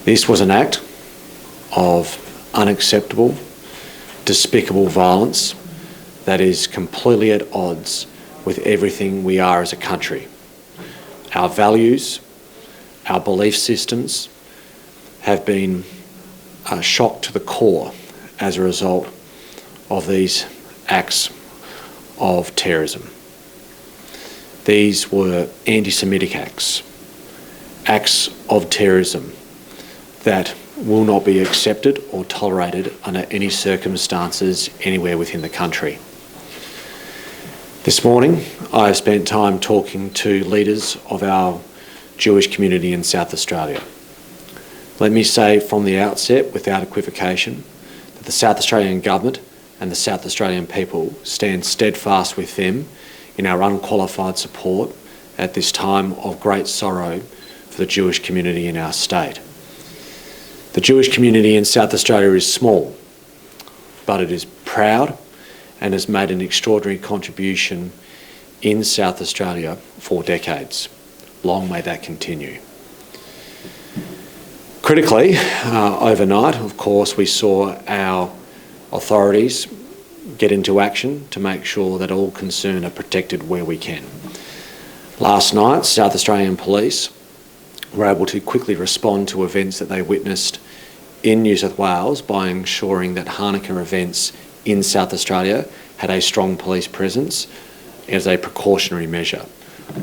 This was an act of unacceptable, despicable violence that is completely at odds with everything we are as a country. Our values, our belief systems have been shocked to the core as a result of these acts of terrorism. These were anti-Semitic acts of terrorism that will not be accepted or tolerated under any circumstances anywhere within the country. This morning, I have spent time talking to leaders of our Jewish community in South Australia. Let me say from the outset, without equivocation, that the South Australian Government and the South Australian people stand steadfast with them in our unqualified support at this time of great sorrow for the Jewish community in our state. The Jewish community in South Australia is small, but it is proud and has made an extraordinary contribution in South Australia for decades. Long may that continue. Critically, overnight, of course, we saw our authorities get into action to make sure that all concerned are protected where we can. Last night, South Australian Police were able to quickly respond to events that they witnessed in New South Wales by ensuring that Hanukah events in South Australia had a strong police presence as a precautionary measure.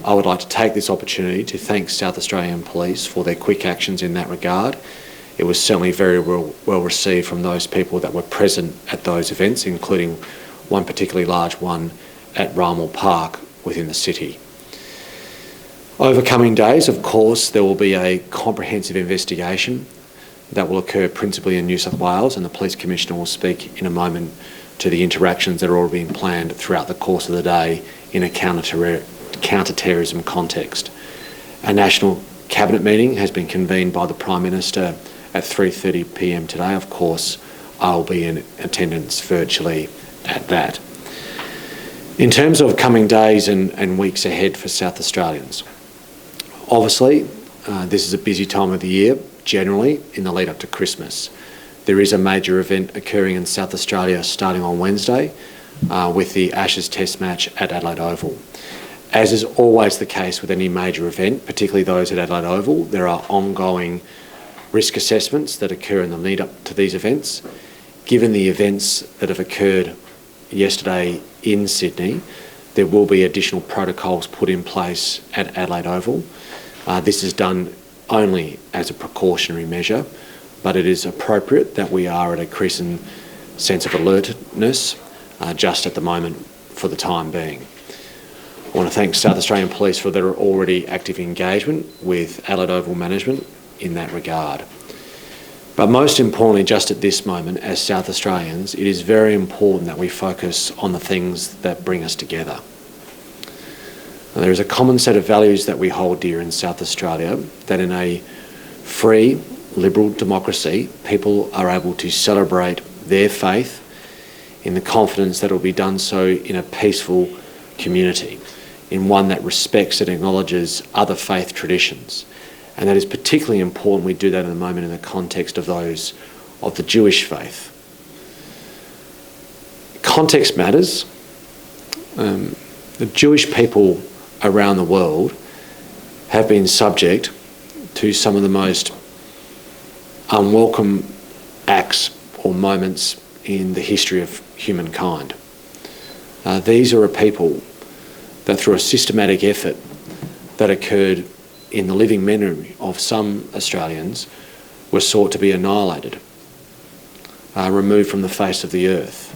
I would like to take this opportunity to thank South Australian Police for their quick actions in that regard. It was certainly very well received from those people that were present at those events, including one particularly large one at Ramal Park within the city. Over coming days, of course, there will be a comprehensive investigation that will occur principally in New South Wales, and the Police Commissioner will speak in a moment to the interactions that are already being planned throughout the course of the day in a counter-terrorism context. A National Cabinet meeting has been convened by the Prime Minister at 3:30 p.m. today. Of course, I'll be in attendance virtually at that. In terms of coming days and weeks ahead for South Australians, obviously, this is a busy time of the year, generally in the lead up to Christmas. There is a major event occurring in South Australia starting on Wednesday with the Ashes Test match at Adelaide Oval. As is always the case with any major event, particularly those at Adelaide Oval, there are ongoing risk assessments that occur in the lead up to these events. Given the events that have occurred yesterday in Sydney, there will be additional protocols put in place at Adelaide Oval. This is done only as a precautionary measure, but it is appropriate that we are at a increasing sense of alertness just at the moment for the time being. I want to thank South Australian Police for their already active engagement with Adelaide Oval management in that regard. But most importantly, just at this moment, as South Australians, it is very important that we focus on the things that bring us together. Now, there is a common set of values that we hold dear in South Australia, that in a free, liberal democracy, people are able to celebrate their faith in the confidence that it will be done so in a peaceful community, in one that respects and acknowledges other faith traditions. And that is particularly important we do that at the moment in the context of those of the Jewish faith. Context matters. The Jewish people around the world have been subject to some of the most unwelcome acts or moments in the history of humankind. These are a people that through a systematic effort that occurred in the living memory of some Australians were sought to be annihilated, removed from the face of the earth.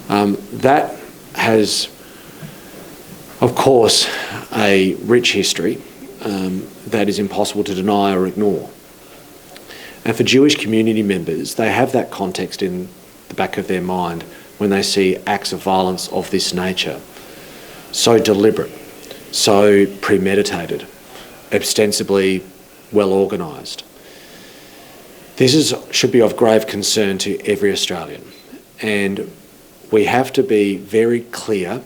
That has, of course, a rich history that is impossible to deny or ignore. And for Jewish community members, they have that context in the back of their mind when they see acts of violence of this nature, so deliberate, so premeditated, ostensibly well organised. This should be of grave concern to every Australian, and we have to be very clear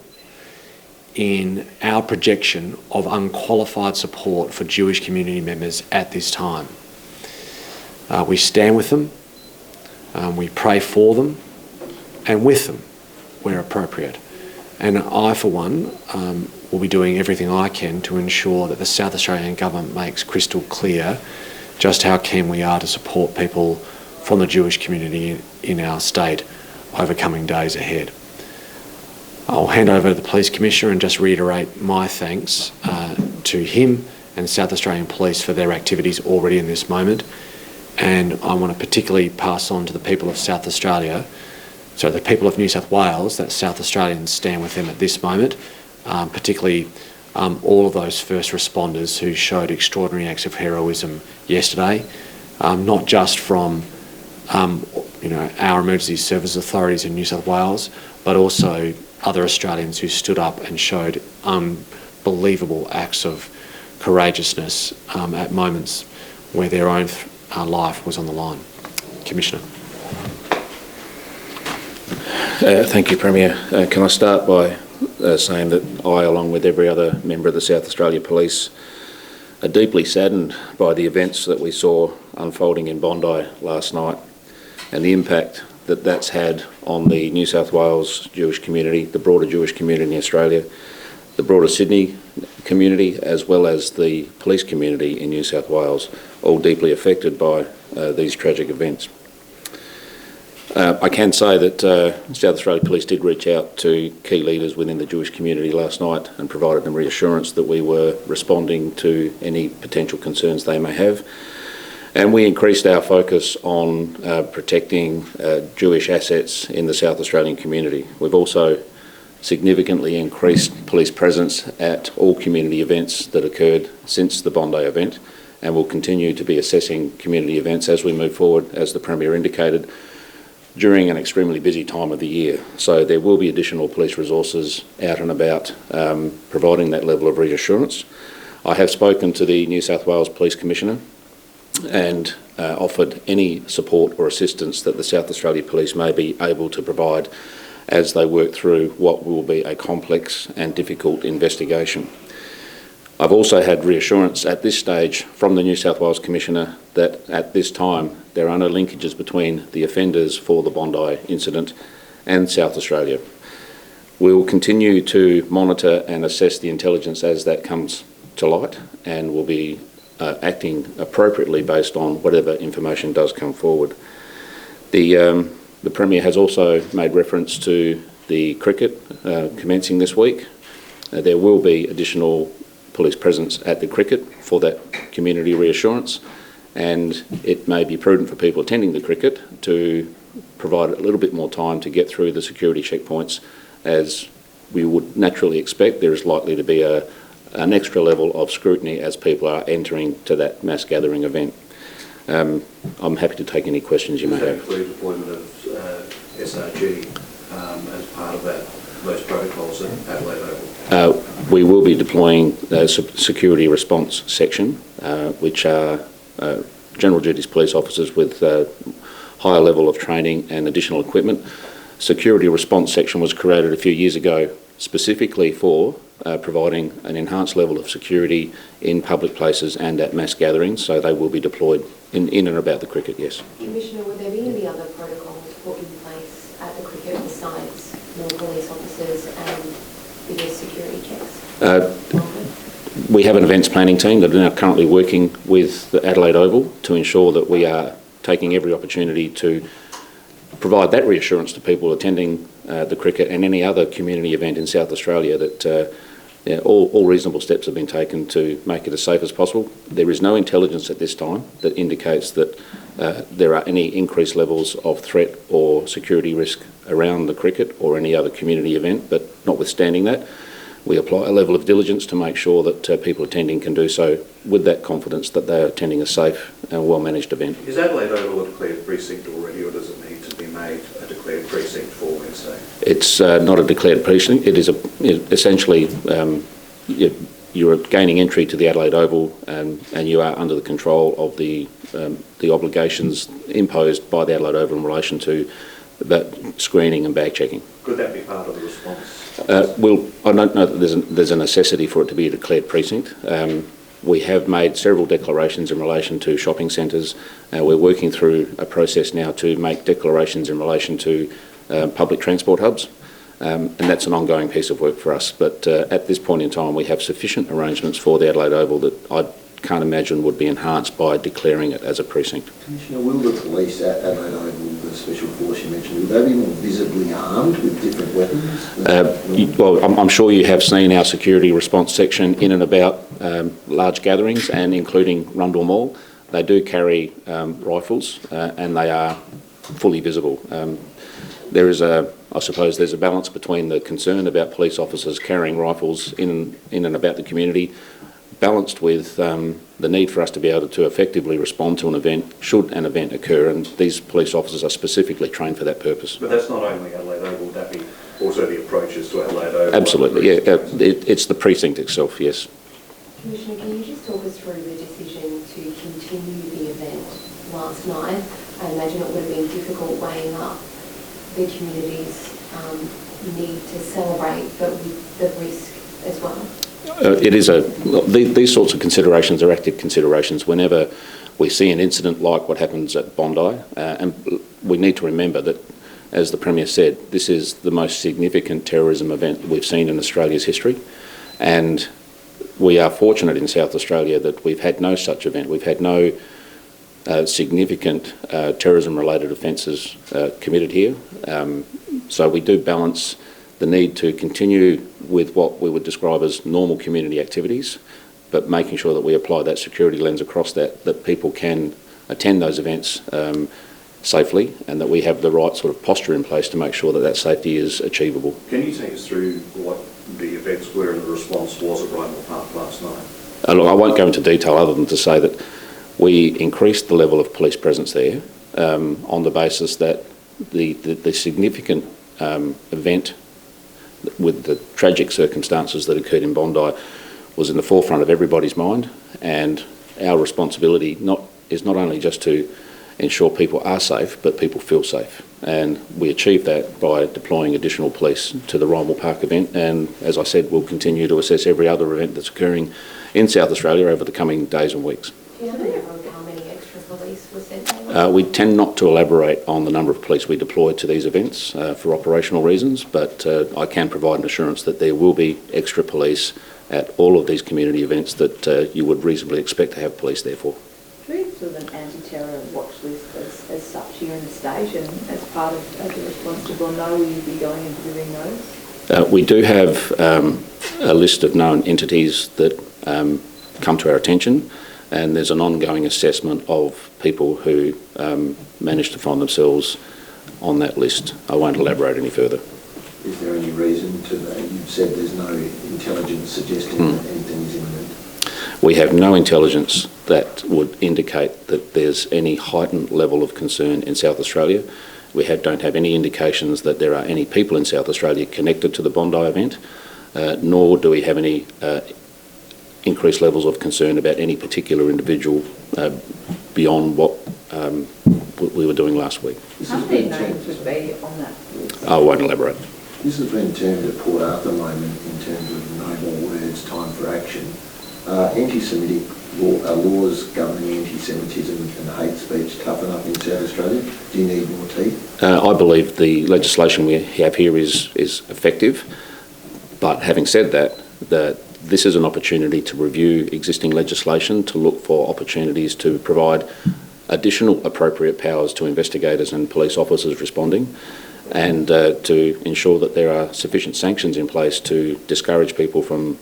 in our projection of unqualified support for Jewish community members at this time. We stand with them, we pray for them and with them where appropriate. And I, for one, will be doing everything I can to ensure that the South Australian Government makes crystal clear just how keen we are to support people from the Jewish community in our state over coming days ahead. I'll hand over to the Police Commissioner and just reiterate my thanks to him and South Australian Police for their activities already in this moment. And I want to particularly pass on to the people of South Australia, so the people of New South Wales, that South Australians stand with them at this moment, particularly all of those first responders who showed extraordinary acts of heroism yesterday, not just from our emergency service authorities in New South Wales, but also other Australians who stood up and showed unbelievable acts of courageousness at moments where their own life was on the line. Commissioner. Thank you, Premier. Can I start by saying that I, along with every other member of the South Australia Police, are deeply saddened by the events that we saw unfolding in Bondi last night and the impact that that's had on the New South Wales Jewish community, the broader Jewish community in Australia, the broader Sydney community, as well as the police community in New South Wales, all deeply affected by these tragic events. I can say that South Australia Police did reach out to key leaders within the Jewish community last night and provided them reassurance that we were responding to any potential concerns they may have. And we increased our focus on protecting Jewish assets in the South Australian community. We've also significantly increased police presence at all community events that occurred since the Bondi event, and will continue to be assessing community events as we move forward, as the Premier indicated, during an extremely busy time of the year. So there will be additional police resources out and about providing that level of reassurance. I have spoken to the New South Wales Police Commissioner and offered any support or assistance that the South Australia Police may be able to provide as they work through what will be a complex and difficult investigation. I've also had reassurance at this stage from the New South Wales Commissioner that at this time there are no linkages between the offenders for the Bondi incident and South Australia. We will continue to monitor and assess the intelligence as that comes to light, and will be acting appropriately based on whatever information does come forward. The Premier has also made reference to the cricket commencing this week. There will be additional police presence at the cricket for that community reassurance, and it may be prudent for people attending the cricket to provide a little bit more time to get through the security checkpoints. As we would naturally expect, there is likely to be an extra level of scrutiny as people are entering to that mass gathering event. I'm happy to take any questions you may have. Does that include deployment of SRG as part of those protocols at Adelaide Oval? We will be deploying a security response section, which are general duties police officers with higher level of training and additional equipment. Security response section was created a few years ago specifically for providing an enhanced level of security in public places and at mass gatherings, so they will be deployed in and about the cricket, yes. Commissioner, would there be any other protocols put in place at the cricket besides more police officers and bigger security checks? We have an events planning team that are now currently working with the Adelaide Oval to ensure that we are taking every opportunity to provide that reassurance to people attending the cricket and any other community event in South Australia that all reasonable steps have been taken to make it as safe as possible. There is no intelligence at this time that indicates that there are any increased levels of threat or security risk around the cricket or any other community event, but notwithstanding that, we apply a level of diligence to make sure that people attending can do so with that confidence that they are attending a safe and well-managed event. Is Adelaide Oval a declared precinct already, or does it need to be made a declared precinct for Wednesday? It's not a declared precinct. It is essentially you're gaining entry to the Adelaide Oval, and you are under the control of the obligations imposed by the Adelaide Oval in relation to that screening and bag checking. Could that be part of the response? I don't know that there's a necessity for it to be a declared precinct. We have made several declarations in relation to shopping centres. We're working through a process now to make declarations in relation to public transport hubs, and that's an ongoing piece of work for us. But at this point in time, we have sufficient arrangements for the Adelaide Oval that I can't imagine would be enhanced by declaring it as a precinct. Commissioner, will the police at Adelaide Oval, the special force you mentioned, will they be more visibly armed with different weapons? Well, I'm sure you have seen our security response section in and about large gatherings, and including Rundle Mall. They do carry rifles, and they are fully visible. I suppose there's a balance between the concern about police officers carrying rifles in and about the community, balanced with the need for us to be able to effectively respond to an event should an event occur, and these police officers are specifically trained for that purpose. But that's not only Adelaide Oval, would that be also the approaches to Adelaide Oval? Absolutely, yeah. It's the precinct itself, yes. Commissioner, can you just talk us through the decision to continue the event last night? I imagine it would have been difficult weighing up the community's need to celebrate, but with the risk as well. These sorts of considerations are active considerations whenever we see an incident like what happens at Bondi, and we need to remember that, as the Premier said, this is the most significant terrorism event we've seen in Australia's history, and we are fortunate in South Australia that we've had no such event. We've had no significant terrorism-related offences committed here, so we do balance the need to continue with what we would describe as normal community activities, but making sure that we apply that security lens across that people can attend those events safely, and that we have the right sort of posture in place to make sure that safety is achievable. Can you take us through what the events were and the response was at Rymel Park last night? Look, I won't go into detail other than to say that we increased the level of police presence there on the basis that the significant event with the tragic circumstances that occurred in Bondi was in the forefront of everybody's mind, and our responsibility is not only just to ensure people are safe, but people feel safe. And we achieved that by deploying additional police to the Rymel Park event, and as I said, we'll continue to assess every other event that's occurring in South Australia over the coming days and weeks. Do you have an idea of how many extra police were sent there? We tend not to elaborate on the number of police we deploy to these events for operational reasons, but I can provide an assurance that there will be extra police at all of these community events that you would reasonably expect to have police there for. Do we have sort of an anti-terror watch list as such here in the state, and as part of the response to Bondi, will you be going and visiting those? We do have a list of known entities that come to our attention, and there's an ongoing assessment of people who manage to find themselves on that list. I won't elaborate any further. Is there any reason to that? You've said there's no intelligence suggesting that anything is imminent. We have no intelligence that would indicate that there's any heightened level of concern in South Australia. We don't have any indications that there are any people in South Australia connected to the Bondi event, nor do we have any increased levels of concern about any particular individual beyond what we were doing last week. How many names would be on that list? I won't elaborate. This has been termed a Port Arthur moment in terms of no more words, time for action. Anti-Semitic laws governing anti-Semitism and hate speech tough enough in South Australia? Do you need more teeth? I believe the legislation we have here is effective, but having said that, this is an opportunity to review existing legislation, to look for opportunities to provide additional appropriate powers to investigators and police officers responding, and to ensure that there are sufficient sanctions in place to discourage people from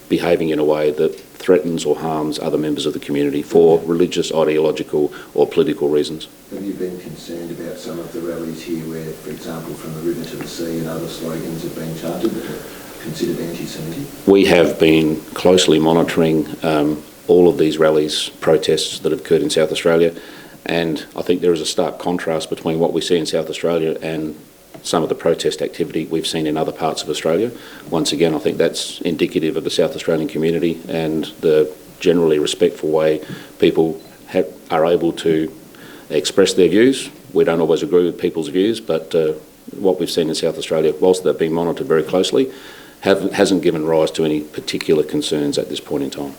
behaving in a way that threatens or harms other members of the community for religious, ideological or political reasons. Have you been concerned about some of the rallies here where, for example, from the river to the sea and other slogans have been chanted that are considered anti-Semitic? We have been closely monitoring all of these rallies, protests that have occurred in South Australia, and I think there is a stark contrast between what we see in South Australia and some of the protest activity we've seen in other parts of Australia. Once again, I think that's indicative of the South Australian community and the generally respectful way people are able to express their views. We don't always agree with people's views, but what we've seen in South Australia, whilst they're being monitored very closely, hasn't given rise to any particular concerns at this point in time.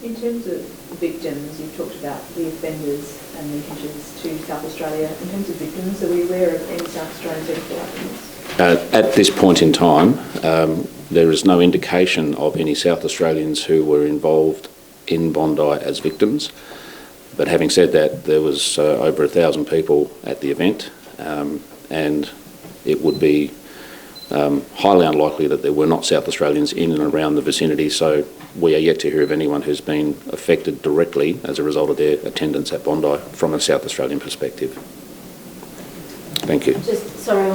In terms of victims, you've talked about the offenders and linkages to South Australia. In terms of victims, are we aware of any South Australians ever caught up in this? At this point in time, there is no indication of any South Australians who were involved in Bondi as victims. But having said that, there was over 1,000 people at the event, and it would be highly unlikely that there were not South Australians in and around the vicinity, so we are yet to hear of anyone who's been affected directly as a result of their attendance at Bondi from a South Australian perspective. Thank you. Just sorry.